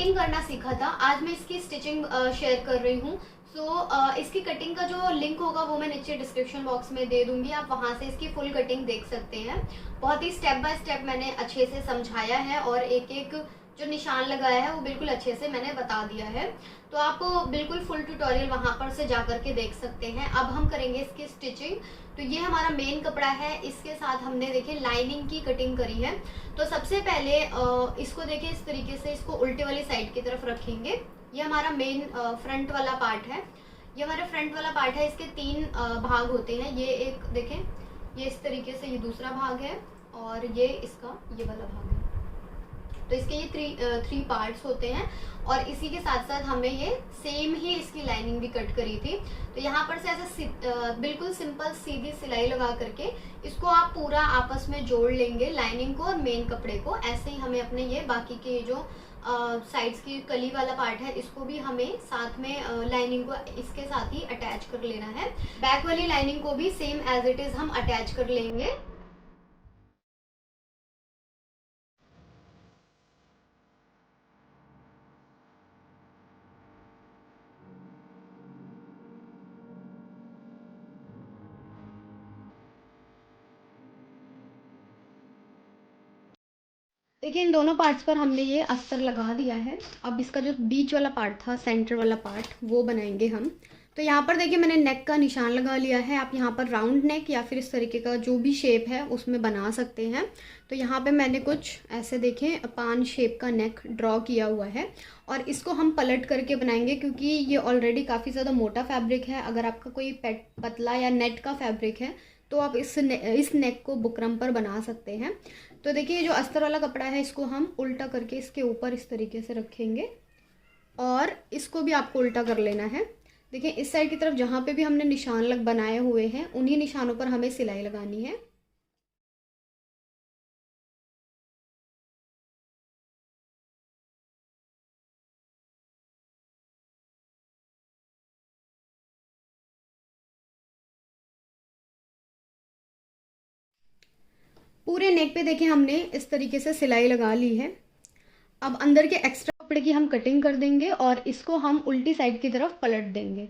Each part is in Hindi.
कटिंग करना सीखा था, आज मैं इसकी स्टिचिंग शेयर कर रही हूँ। इसकी कटिंग का जो लिंक होगा वो मैं नीचे डिस्क्रिप्शन बॉक्स में दे दूंगी, आप वहां से इसकी फुल कटिंग देख सकते हैं। बहुत ही स्टेप बाय स्टेप मैंने अच्छे से समझाया है और एक एक जो निशान लगाया है वो बिल्कुल अच्छे से मैंने बता दिया है। तो आप बिल्कुल फुल ट्यूटोरियल वहां पर से जा करके देख सकते हैं। अब हम करेंगे इसकी स्टिचिंग। तो ये हमारा मेन कपड़ा है, इसके साथ हमने देखिए लाइनिंग की कटिंग करी है। तो सबसे पहले इसको देखिए इस तरीके से इसको उल्टे वाली साइड की तरफ रखेंगे। ये हमारा मेन फ्रंट वाला पार्ट है। ये हमारा फ्रंट वाला पार्ट है, इसके तीन भाग होते हैं। ये एक देखें, ये इस तरीके से ये दूसरा भाग है और ये इसका ये वाला भाग है। तो इसके ये थ्री पार्ट्स होते हैं और इसी के साथ साथ हमें ये सेम ही इसकी लाइनिंग भी कट करी थी। तो यहाँ पर से ऐसे बिल्कुल सिंपल सीधी सिलाई लगा करके इसको आप पूरा आपस में जोड़ लेंगे, लाइनिंग को और मेन कपड़े को। ऐसे ही हमें अपने ये बाकी के जो साइड्स की कली वाला पार्ट है इसको भी हमें साथ में लाइनिंग को इसके साथ ही अटैच कर लेना है। बैक वाली लाइनिंग को भी सेम एज इट इज हम अटैच कर लेंगे। देखिए इन दोनों पार्ट्स पर हमने ये अस्तर लगा दिया है। अब इसका जो बीच वाला पार्ट था, सेंटर वाला पार्ट, वो बनाएंगे हम। तो यहाँ पर देखिए मैंने नेक का निशान लगा लिया है। आप यहाँ पर राउंड नेक या फिर इस तरीके का जो भी शेप है उसमें बना सकते हैं। तो यहाँ पे मैंने कुछ ऐसे देखें पान शेप का नेक ड्रॉ किया हुआ है और इसको हम पलट करके बनाएंगे क्योंकि ये ऑलरेडी काफ़ी ज़्यादा मोटा फैब्रिक है। अगर आपका कोई पतला या नेट का फैब्रिक है तो आप इस नेक को बुकरम पर बना सकते हैं। तो देखिए ये जो अस्तर वाला कपड़ा है इसको हम उल्टा करके इसके ऊपर इस तरीके से रखेंगे और इसको भी आपको उल्टा कर लेना है। देखिए इस साइड की तरफ जहाँ पे भी हमने निशान बनाए हुए हैं उन्हीं निशानों पर हमें सिलाई लगानी है। पूरे नेक पे देखिए हमने इस तरीके से सिलाई लगा ली है। अब अंदर के एक्स्ट्रा कपड़े की हम कटिंग कर देंगे और इसको हम उल्टी साइड की तरफ पलट देंगे।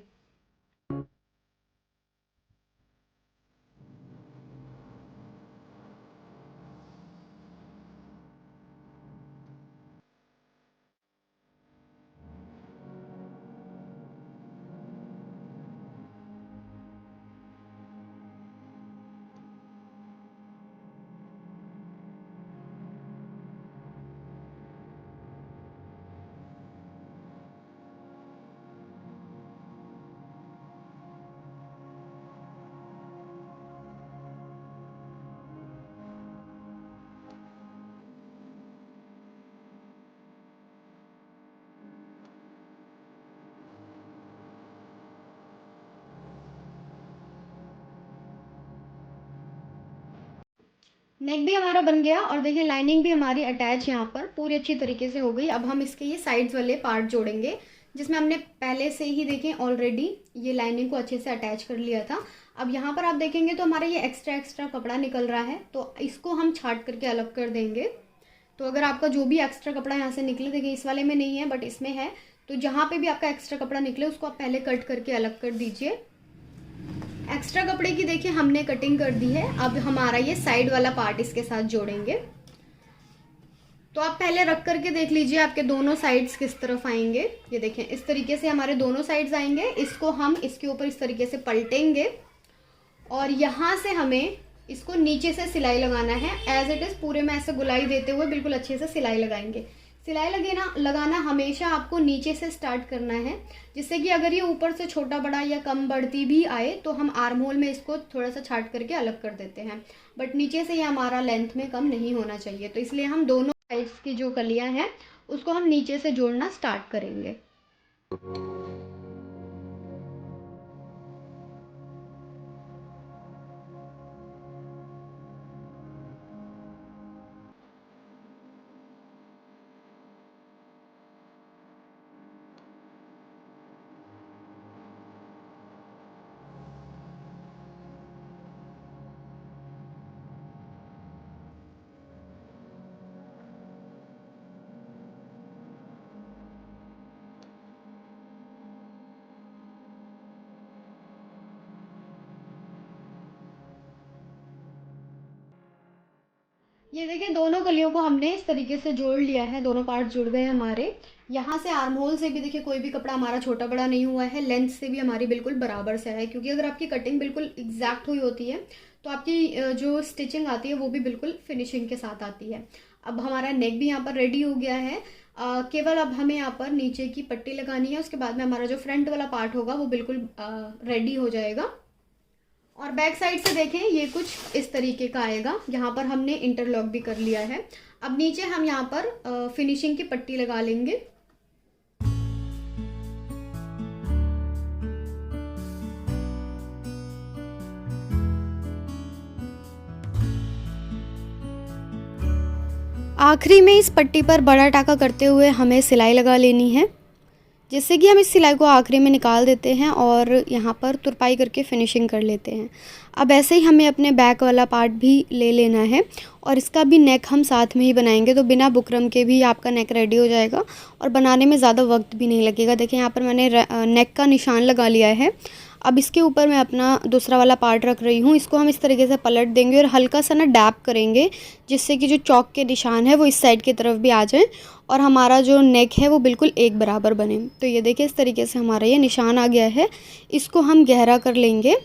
नेक भी हमारा बन गया और देखिए लाइनिंग भी हमारी अटैच यहाँ पर पूरी अच्छी तरीके से हो गई। अब हम इसके ये साइड्स वाले पार्ट जोड़ेंगे जिसमें हमने पहले से ही देखें ऑलरेडी ये लाइनिंग को अच्छे से अटैच कर लिया था। अब यहाँ पर आप देखेंगे तो हमारा ये एक्स्ट्रा एक्स्ट्रा कपड़ा निकल रहा है, तो इसको हम छाट करके अलग कर देंगे। तो अगर आपका जो भी एक्स्ट्रा कपड़ा यहाँ से निकले, देखिए इस वाले में नहीं है बट इसमें है, तो जहाँ पे भी आपका एक्स्ट्रा कपड़ा निकले उसको आप पहले कट करके अलग कर दीजिए। एक्स्ट्रा कपड़े की देखिए हमने कटिंग कर दी है। अब हमारा ये साइड वाला पार्ट इसके साथ जोड़ेंगे। तो आप पहले रख करके देख लीजिए आपके दोनों साइड्स किस तरफ आएंगे। ये देखें इस तरीके से हमारे दोनों साइड्स आएंगे। इसको हम इसके ऊपर इस तरीके से पलटेंगे और यहाँ से हमें इसको नीचे से सिलाई लगाना है। एज इट इज़ पूरे में ऐसे गुलाई देते हुए बिल्कुल अच्छे से सिलाई लगाएंगे। सिलाई लगाना हमेशा आपको नीचे से स्टार्ट करना है, जिससे कि अगर ये ऊपर से छोटा बड़ा या कम बढ़ती भी आए तो हम आर्म होल में इसको थोड़ा सा छाट करके अलग कर देते हैं। बट नीचे से ये हमारा लेंथ में कम नहीं होना चाहिए, तो इसलिए हम दोनों साइड्स की जो कलियां हैं उसको हम नीचे से जोड़ना स्टार्ट करेंगे। ये देखिए दोनों कलियों को हमने इस तरीके से जोड़ लिया है, दोनों पार्ट जुड़ गए हैं हमारे। यहाँ से आर्म होल से भी देखिए कोई भी कपड़ा हमारा छोटा बड़ा नहीं हुआ है, लेंथ से भी हमारी बिल्कुल बराबर से है, क्योंकि अगर आपकी कटिंग बिल्कुल एग्जैक्ट हुई होती है तो आपकी जो स्टिचिंग आती है वो भी बिल्कुल फिनिशिंग के साथ आती है। अब हमारा नेक भी यहाँ पर रेडी हो गया है। केवल अब हमें यहाँ पर नीचे की पट्टी लगानी है, उसके बाद में हमारा जो फ्रंट वाला पार्ट होगा वो बिल्कुल रेडी हो जाएगा। और बैक साइड से देखें ये कुछ इस तरीके का आएगा। यहाँ पर हमने इंटरलॉक भी कर लिया है। अब नीचे हम यहाँ पर फिनिशिंग की पट्टी लगा लेंगे। आखिरी में इस पट्टी पर बड़ा टाका करते हुए हमें सिलाई लगा लेनी है, जिससे कि हम इस सिलाई को आखिरी में निकाल देते हैं और यहाँ पर तुरपाई करके फिनिशिंग कर लेते हैं। अब ऐसे ही हमें अपने बैक वाला पार्ट भी ले लेना है और इसका भी नेक हम साथ में ही बनाएंगे, तो बिना बुकरम के भी आपका नेक रेडी हो जाएगा और बनाने में ज़्यादा वक्त भी नहीं लगेगा। देखिए यहाँ पर मैंने नेक का निशान लगा लिया है। अब इसके ऊपर मैं अपना दूसरा वाला पार्ट रख रही हूँ। इसको हम इस तरीके से पलट देंगे और हल्का सा ना डैप करेंगे, जिससे कि जो चौक के निशान है वो इस साइड की तरफ भी आ जाए और हमारा जो नेक है वो बिल्कुल एक बराबर बने। तो ये देखिए इस तरीके से हमारा ये निशान आ गया है। इसको हम गहरा कर लेंगे।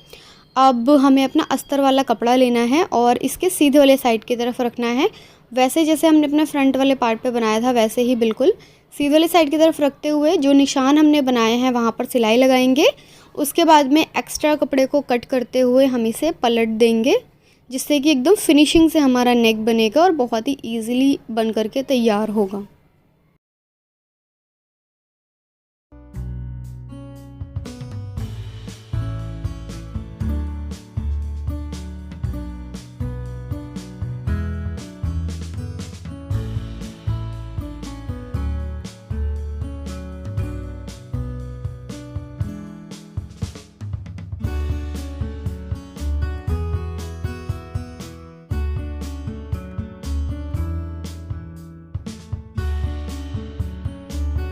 अब हमें अपना अस्तर वाला कपड़ा लेना है और इसके सीधे वाले साइड की तरफ रखना है। वैसे जैसे हमने अपने फ्रंट वाले पार्ट पे बनाया था वैसे ही बिल्कुल सीधे वाले साइड की तरफ रखते हुए जो निशान हमने बनाए हैं वहाँ पर सिलाई लगाएंगे। उसके बाद में एक्स्ट्रा कपड़े को कट करते हुए हम इसे पलट देंगे, जिससे कि एकदम फिनिशिंग से हमारा नेक बनेगा और बहुत ही ईजिली बन करके तैयार होगा।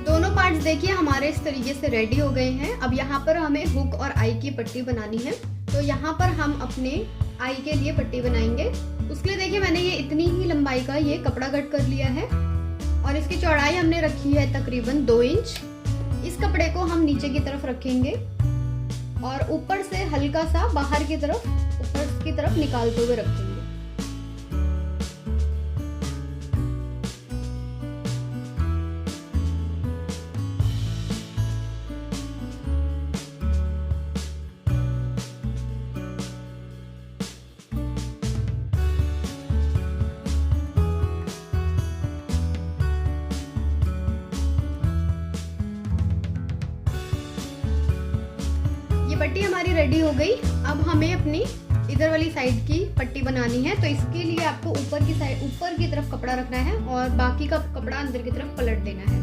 दोनों पार्ट्स देखिए हमारे इस तरीके से रेडी हो गए हैं। अब यहाँ पर हमें हुक और आई की पट्टी बनानी है, तो यहाँ पर हम अपने आई के लिए पट्टी बनाएंगे। उसके लिए देखिए मैंने ये इतनी ही लंबाई का ये कपड़ा कट कर लिया है और इसकी चौड़ाई हमने रखी है तकरीबन 2 इंच। इस कपड़े को हम नीचे की तरफ रखेंगे और ऊपर से हल्का सा बाहर की तरफ ऊपर की तरफ निकालते हुए रखेंगे। ये पट्टी हमारी रेडी हो गई। अब हमें अपनी इधर वाली साइड की पट्टी बनानी है, तो इसके लिए आपको ऊपर की तरफ कपड़ा रखना है और बाकी का कपड़ा अंदर की तरफ पलट देना है।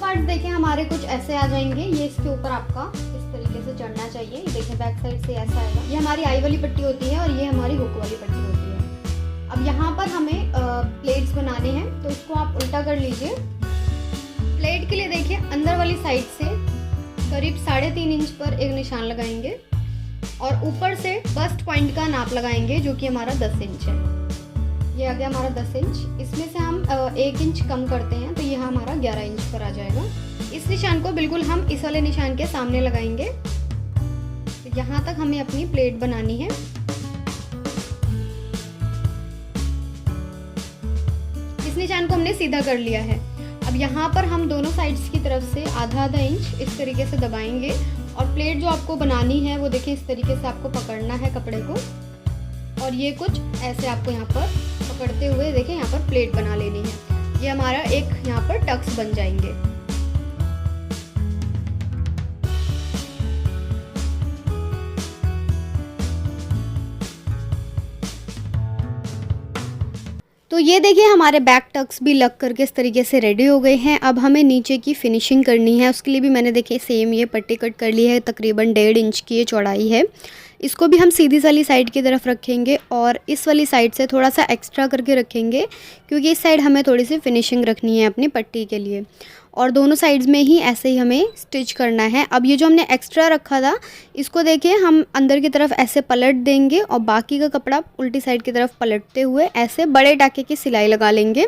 पार्ट देखें हमारे कुछ ऐसे आ जाएंगे। ये इसके ऊपर आपका इस तरीके से चढ़ना चाहिए। ये देखें बैक साइड से ऐसा आएगा। ये हमारी आई वाली पट्टी होती है और ये हमारी हुक वाली पट्टी होती है। अब यहाँ पर हमें प्लेट्स बनाने हैं, तो इसको आप उल्टा कर लीजिए। प्लेट के लिए देखिए अंदर वाली साइड से करीब 3.5 इंच पर एक निशान लगाएंगे और ऊपर से बस्ट पॉइंट का नाप लगाएंगे, जो कि हमारा 10 इंच है। ये आ गया हमारा 10 इंच। इसमें से हम 1 इंच कम करते हैं तो यह हमारा 11 इंच पर आ जाएगा। इस निशान को बिल्कुल हम इस वाले निशान के सामने लगाएंगे। तो यहाँ तक हमें अपनी प्लेट बनानी है। इस निशान को हमने सीधा कर लिया है। अब यहाँ पर हम दोनों साइड्स की तरफ से आधा इंच इस तरीके से दबाएंगे और प्लेट जो आपको बनानी है वो देखिए इस तरीके से आपको पकड़ना है कपड़े को, और ये कुछ ऐसे आपको यहाँ पर पकड़ते हुए देखिए यहाँ पर प्लेट बना लेनी है। ये हमारा एक यहाँ पर टक्स बन जाएंगे। तो ये देखिए हमारे बैक टक्स भी लग करके इस तरीके से रेडी हो गए हैं। अब हमें नीचे की फिनिशिंग करनी है, उसके लिए भी मैंने देखिए सेम ये पट्टी कट कर ली है, तकरीबन 1.5 इंच की ये चौड़ाई है। इसको भी हम सीधी वाली साइड की तरफ रखेंगे और इस वाली साइड से थोड़ा सा एक्स्ट्रा करके रखेंगे, क्योंकि इस साइड हमें थोड़ी सी फिनिशिंग रखनी है अपनी पट्टी के लिए। और दोनों साइड्स में ही ऐसे ही हमें स्टिच करना है। अब ये जो हमने एक्स्ट्रा रखा था इसको देखिए हम अंदर की तरफ ऐसे पलट देंगे और बाकी का कपड़ा उल्टी साइड की तरफ पलटते हुए ऐसे बड़े टाके की सिलाई लगा लेंगे।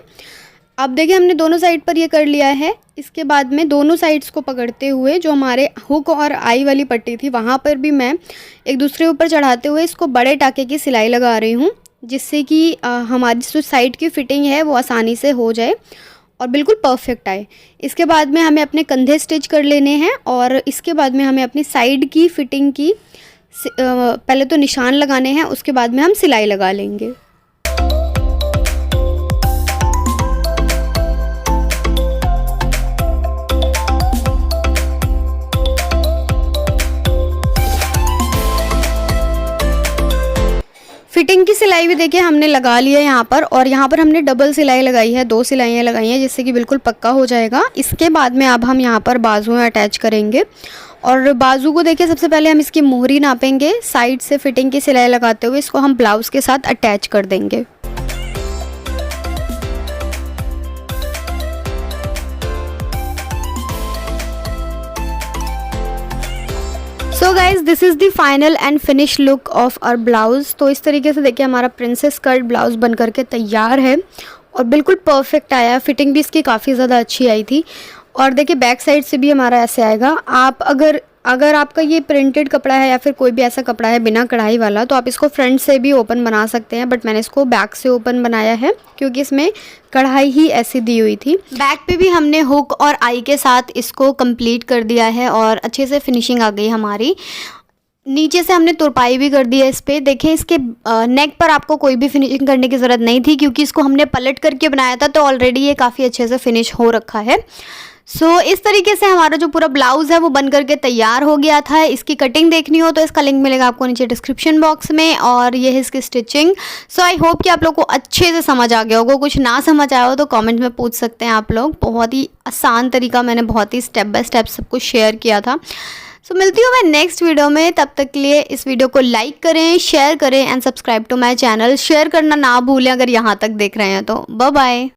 अब देखिए हमने दोनों साइड पर ये कर लिया है। इसके बाद में दोनों साइड्स को पकड़ते हुए जो हमारे हुक और आई वाली पट्टी थी वहाँ पर भी मैं एक दूसरे ऊपर चढ़ाते हुए इसको बड़े टाके की सिलाई लगा रही हूँ, जिससे कि हमारी जो साइड की फिटिंग है वो आसानी से हो जाए और बिल्कुल परफेक्ट आए। इसके बाद में हमें अपने कंधे स्टिच कर लेने हैं और इसके बाद में हमें अपनी साइड की फिटिंग की पहले तो निशान लगाने हैं, उसके बाद में हम सिलाई लगा लेंगे। फिटिंग की सिलाई भी देखिए हमने लगा ली है यहाँ पर, और यहाँ पर हमने डबल सिलाई लगाई है, 2 सिलाइयाँ लगाई हैं जिससे कि बिल्कुल पक्का हो जाएगा। इसके बाद में अब हम यहाँ पर बाजुएं अटैच करेंगे और बाजू को देखिए सबसे पहले हम इसकी मोहरी नापेंगे, साइड से फिटिंग की सिलाई लगाते हुए इसको हम ब्लाउज़ के साथ अटैच कर देंगे। So guys this is the final and finish look of our blouse. तो इस तरीके से देखिए हमारा प्रिंसेस कट ब्लाउज़ बन करके तैयार है और बिल्कुल परफेक्ट आया। फिटिंग भी इसकी काफ़ी ज़्यादा अच्छी आई थी। और देखिए बैक साइड से भी हमारा ऐसे आएगा। आप अगर आपका ये प्रिंटेड कपड़ा है या फिर कोई भी ऐसा कपड़ा है बिना कढ़ाई वाला, तो आप इसको फ्रंट से भी ओपन बना सकते हैं, बट मैंने इसको बैक से ओपन बनाया है क्योंकि इसमें कढ़ाई ही ऐसी दी हुई थी। बैक पे भी हमने हुक और आई के साथ इसको कंप्लीट कर दिया है और अच्छे से फिनिशिंग आ गई हमारी। नीचे से हमने तुरपाई भी कर दी है इस पर। देखें इसके नेक पर आपको कोई भी फिनिशिंग करने की ज़रूरत नहीं थी क्योंकि इसको हमने पलट करके बनाया था, तो ऑलरेडी ये काफ़ी अच्छे से फिनिश हो रखा है। इस तरीके से हमारा जो पूरा ब्लाउज़ है वो बन करके तैयार हो गया था। इसकी कटिंग देखनी हो तो इसका लिंक मिलेगा आपको नीचे डिस्क्रिप्शन बॉक्स में, और ये है इसकी स्टिचिंग। आई होप कि आप लोग को अच्छे से समझ आ गया होगा। कुछ ना समझ आया हो तो कमेंट में पूछ सकते हैं आप लोग। बहुत ही आसान तरीका, मैंने बहुत ही स्टेप बाय स्टेप सब कुछ शेयर किया था। मिलती हूँ मैं नेक्स्ट वीडियो में। तब तक के लिए इस वीडियो को लाइक करें, शेयर करें and subscribe to my channel. Share करना ना भूलें अगर यहाँ तक देख रहे हैं तो। Bye bye.